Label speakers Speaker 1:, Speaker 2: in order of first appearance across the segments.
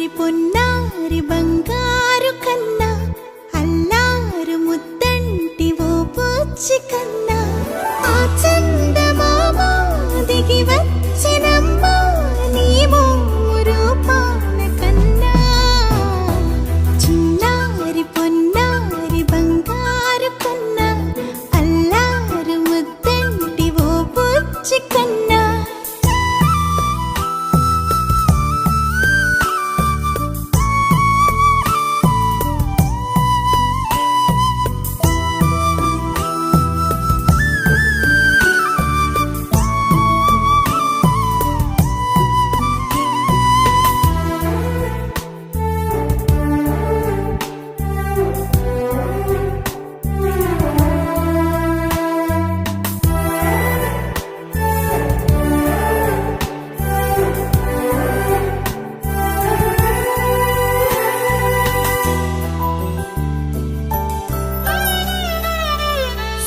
Speaker 1: చిన్నారి పొన్నారి బంగారు కన్నా అల్లారు ముద్దంటి ఓ పూచి కన్నా ఆ చందమామ దిగి వచ్చినమ్మా నీ రూపాల కన్నా చిన్నారి పొన్నారి బంగారు కన్నా అల్లారు ముద్దంటి ఓ పూచి కన్నా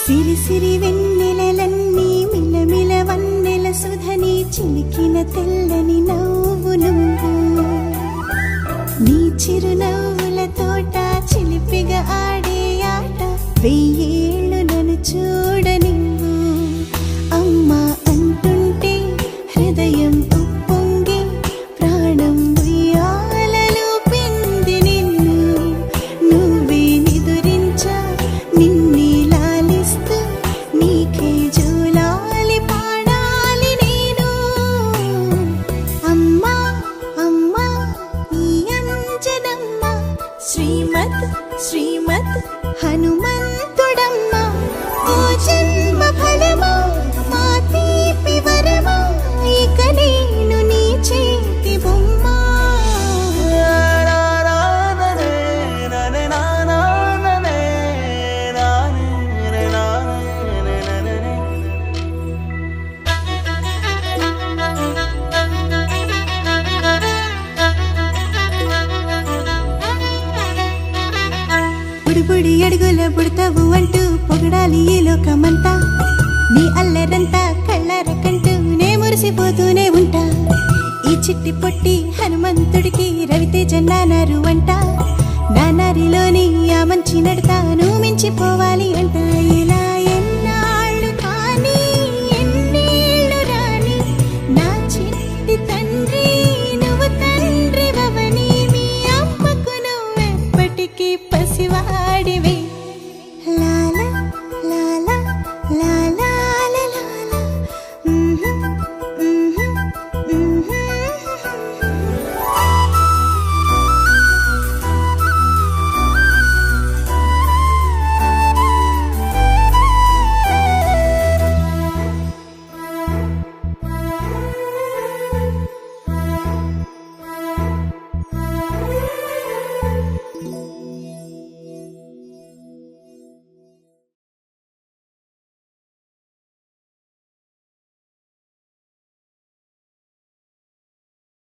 Speaker 1: సిరి సిరి వెన్నెలలన్నీ మిలమిల వన్నెల సుధని చిలికిన తెల్లని నవ్వు నువ్వు నీ చిరునవ్వుల తోట చిలిపిగా ఆడే ఆట వెయ్యేళ్ళు నన్ను చూడ నువ్వు అమ్మా అంటుంటే హృదయం ఉప్పొంగి ప్రాణం ఉయ్యాలలో పిండి నిన్ను నువ్వే నిదురించా నిన్నే నీకే జూలాలి పాడాలి నేను అమ్మా అమ్మా ఈ అంజనమ్మ శ్రీమత్ శ్రీమత్ హనుమంతుడమ్మ ఓ జన్మ ఫలమా మా తీపి వరమా ఇక నేను నీ చేతి బొమ్మ బుడి అడుగుల బుడతావు అంటూ పొగడాలి ఈ లోకమంతా నీ అల్లరంతా కళ్ళారకంటూ నే మురిసిపోతూనే ఉంటా ఈ చిట్టి పొట్టి హనుమంతుడికి రవితేజ నానారు అంట నానారిలోని ఆ మంచి నడతా నువ్వు మించిపోవాలి అంట